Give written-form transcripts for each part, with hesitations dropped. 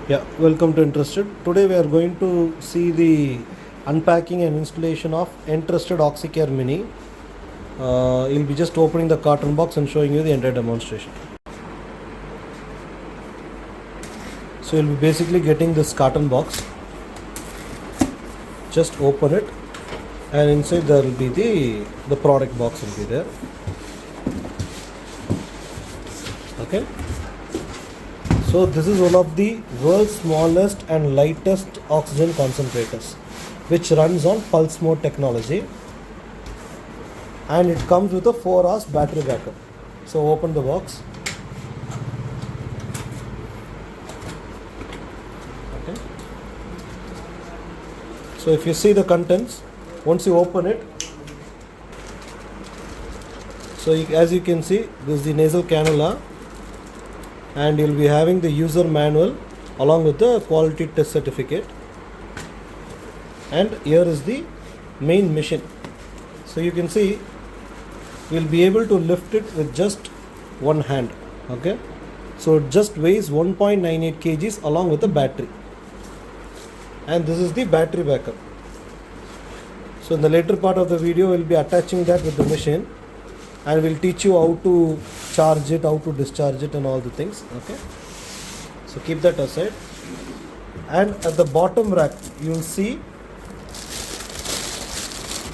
Yeah, welcome to Entrusted. Today we are going to see the unpacking and installation of Entrusted Oxycare Mini. You'll be just opening the carton box and showing you the entire demonstration. So you'll be basically getting this carton box. Just open it, and inside there will be the product box will be there. Okay. So this is one of the world's smallest and lightest oxygen concentrators, which runs on pulse mode technology, and it comes with a 4 hours battery backup. So open the box. Okay. So if you see the contents, once you open it, so as you can see, this is the nasal cannula, and you'll be having the user manual along with the quality test certificate, and here is the main machine. So you can see we'll be able to lift it with just one hand. Okay, so it just weighs 1.98 kgs along with the battery, and this is the battery backup. So in the later part of the video we'll be attaching that with the machine, and we'll teach you how to charge it, how to discharge it, and all the things. Okay, so keep that aside. And at the bottom rack you'll see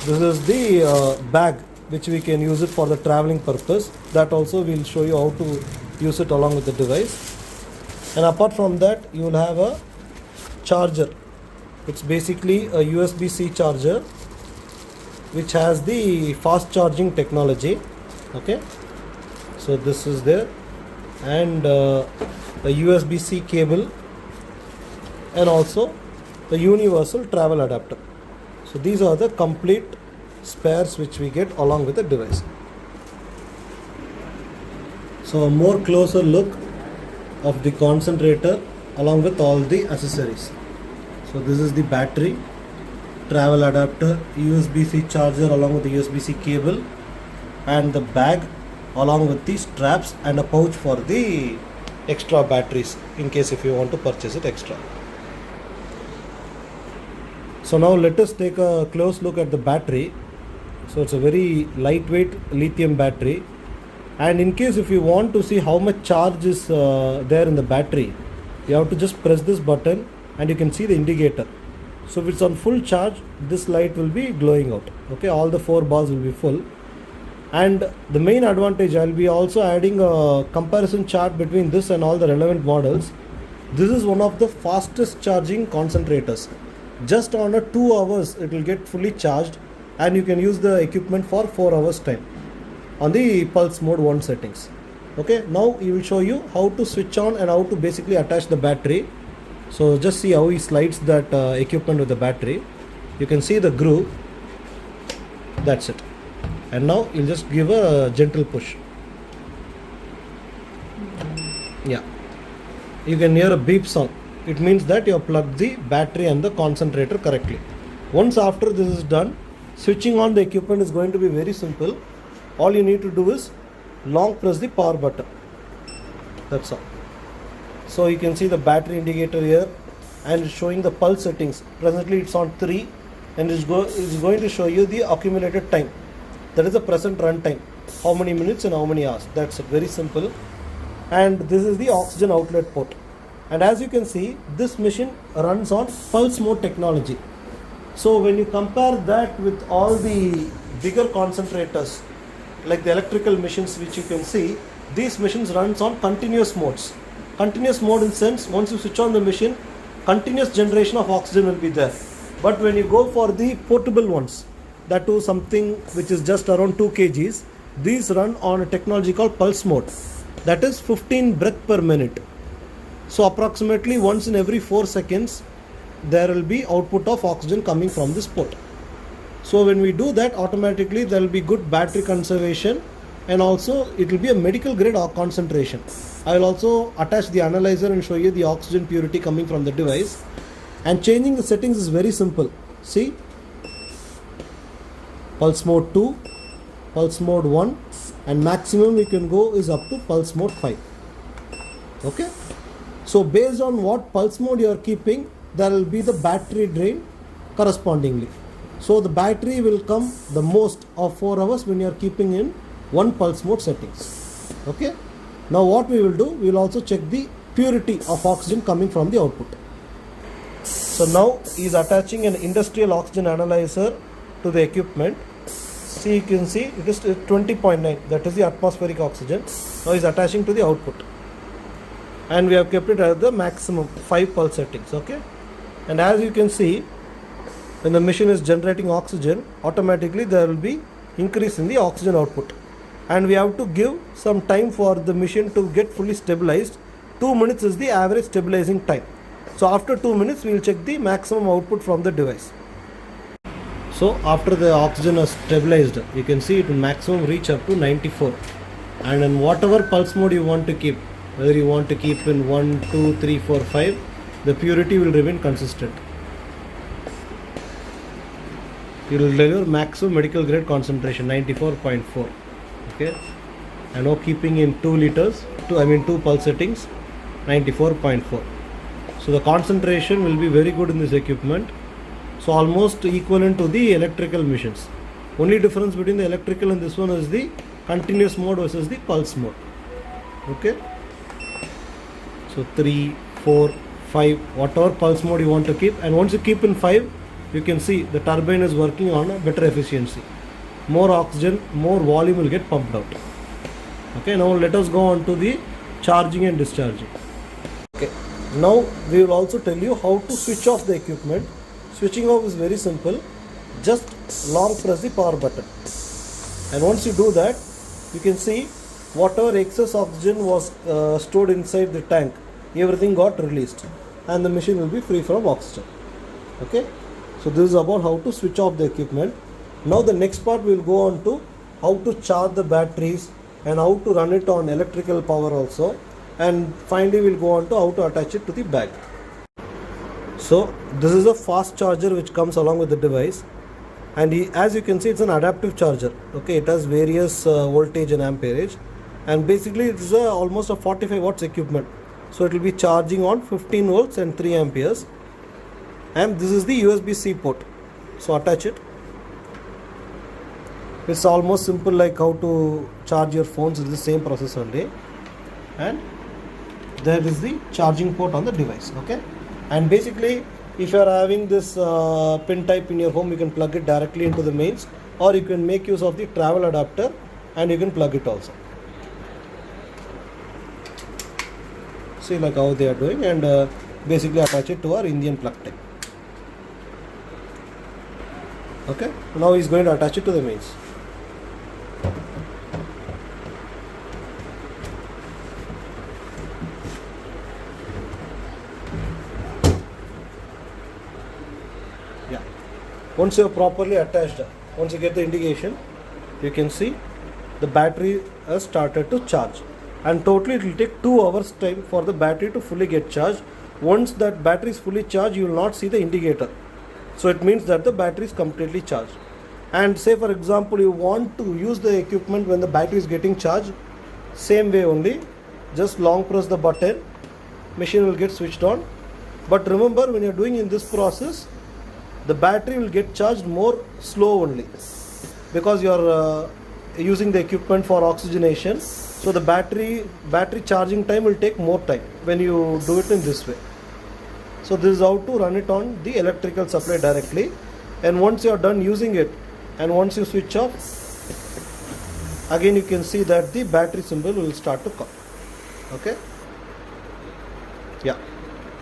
this is the bag which we can use it for the traveling purpose. That also we'll show you how to use it along with the device. And apart from that, you will have a charger. It's basically a USB-C charger which has the fast charging technology. Okay, so this is there, and a USB-C cable, and also the universal travel adapter. So these are the complete spares which we get along with the device. So a more closer look of the concentrator along with all the accessories. So this is the battery, travel adapter, USB-C charger along with the USB-C cable, and the bag along with the straps and a pouch for the extra batteries in case if you want to purchase it extra. So now let us take a close look at the battery. So it's a very lightweight lithium battery, and in case if you want to see how much charge is there in the battery, you have to just press this button and you can see the indicator. So if it's on full charge, this light will be glowing out. Okay, all the 4 bars will be full. And the main advantage, I'll be also adding a comparison chart between this and all the relevant models. This is one of the fastest charging concentrators. Just on a 2 hours it will get fully charged, and you can use the equipment for 4 hours time on the pulse mode 1 settings. Okay, now he will show you how to switch on and how to basically attach the battery. So just see how he slides that equipment with the battery. You can see the groove. That's it. And now you'll just give a gentle push. Yeah, you can hear a beep sound. It means that you have plugged the battery and the concentrator correctly. Once after this is done, switching on the equipment is going to be very simple. All you need to do is long press the power button. That's all. So you can see the battery indicator here, and it's showing the pulse settings. Presently it's on 3, and it's going to show you the accumulated time. That is the present run time, how many minutes and how many hours. That's it, very simple. And this is the oxygen outlet port. And as you can see, this machine runs on pulse mode technology. So when you compare that with all the bigger concentrators like the electrical machines which you can see, these machines runs on continuous modes. Continuous mode in sense, once you switch on the machine, continuous generation of oxygen will be there. But when you go for the portable ones, that too something which is just around 2 kgs, these run on a technology called pulse mode. That is 15 breaths per minute. So approximately once in every 4 seconds, there will be output of oxygen coming from this port. So when we do that, automatically there will be good battery conservation, and also it will be a medical grade concentration. I will also attach the analyzer and show you the oxygen purity coming from the device. And changing the settings is very simple. See, pulse mode 2, pulse mode 1, and maximum we can go is up to pulse mode 5. Okay, So based on what pulse mode you are keeping, there will be the battery drain correspondingly. So the battery will come the most of 4 hours when you are keeping in one pulse mode settings. Okay. Now what we will do, we will also check the purity of oxygen coming from the output. So now he is attaching an industrial oxygen analyzer to the equipment. See, you can see it is 20.9, that is the atmospheric oxygen. Now he is attaching to the output, and we have kept it at the maximum 5 pulse settings. Okay, and as you can see, when the machine is generating oxygen, automatically there will be increase in the oxygen output, and we have to give some time for the machine to get fully stabilized. 2 minutes is the average stabilizing time. So after 2 minutes we will check the maximum output from the device. So after the oxygen is stabilized, you can see it will maximum reach up to 94, and in whatever pulse mode you want to keep, whether you want to keep in 1, 2, 3, 4, 5, the purity will remain consistent. You will deliver maximum medical grade concentration 94.4. Okay, and now keeping in 2 liters, 2 pulse settings, 94.4. So the concentration will be very good in this equipment. So almost equivalent to the electrical machines. Only difference between the electrical and this one is the continuous mode versus the pulse mode. Okay. So 3, 4, 5, whatever pulse mode you want to keep, and once you keep in 5, you can see the turbine is working on a better efficiency. More oxygen, more volume will get pumped out. Okay, now let us go on to the charging and discharging. Okay, now we will also tell you how to switch off the equipment. Switching off is very simple. Just long press the power button, and once you do that, you can see whatever excess oxygen was stored inside the tank, everything got released, and the machine will be free from oxygen. Okay, so this is about how to switch off the equipment. Now the next part we will go on to how to charge the batteries and how to run it on electrical power also, and finally we will go on to how to attach it to the bag. So this is a fast charger which comes along with the device, and as you can see, it's an adaptive charger. Okay, it has various voltage and amperage, and basically it is almost a 45 watts equipment. So it will be charging on 15 volts and 3 amperes, and this is the USB-C port. So attach it. It's almost simple like how to charge your phones. It's the same process only, and there is the charging port on the device. Okay, and basically if you are having this pin type in your home, you can plug it directly into the mains, or you can make use of the travel adapter and you can plug it also. See like how they are doing, and basically attach it to our Indian plug type. Okay, now he is going to attach it to the mains. Yeah, once you have properly attached, once you get the indication, you can see the battery has started to charge, and totally it will take 2 hours time for the battery to fully get charged. Once that battery is fully charged, you will not see the indicator. So it means that the battery is completely charged. And say for example you want to use the equipment when the battery is getting charged, same way only, just long press the button, machine will get switched on. But remember, when you are doing in this process, the battery will get charged more slow only, because you are using the equipment for oxygenation. So the battery charging time will take more time when you do it in this way. So this is how to run it on the electrical supply directly, and once you are done using it, and once you switch off, again you can see that the battery symbol will start to come. Okay, yeah,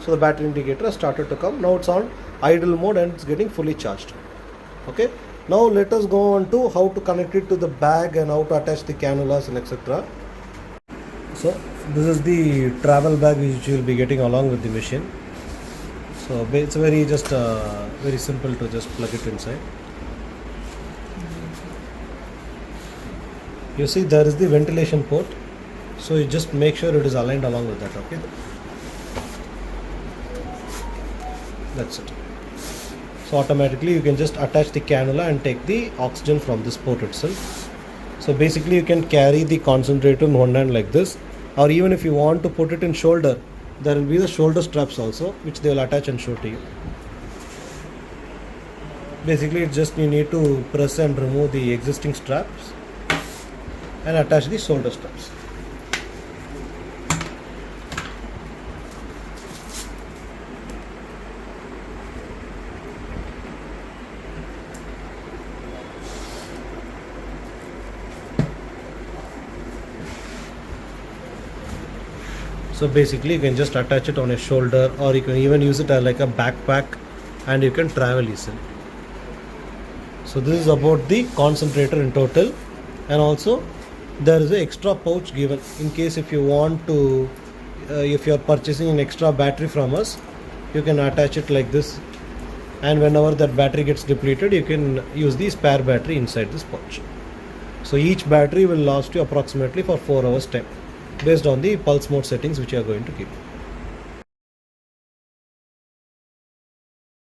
so the battery indicator has started to come. Now it's on idle mode and it's getting fully charged. Okay, now let us go on to how to connect it to the bag and how to attach the cannulas and etc. So this is the travel bag which you will be getting along with the machine. So it's very simple to just plug it inside. You see there is the ventilation port, so you just make sure it is aligned along with that. Okay, that's it. So automatically you can just attach the cannula and take the oxygen from this port itself. So basically you can carry the concentrator in one hand like this, or even if you want to put it in shoulder, there will be the shoulder straps also, which they will attach and show to you. Basically, it's just you need to press and remove the existing straps and attach the shoulder straps. So basically you can just attach it on a shoulder, or you can even use it as like a backpack, and you can travel easily. So this is about the concentrator in total, and also there is an extra pouch given in case if you want to, if you are purchasing an extra battery from us, you can attach it like this, and whenever that battery gets depleted you can use the spare battery inside this pouch. So each battery will last you approximately for 4 hours time, based on the pulse mode settings which you are going to keep.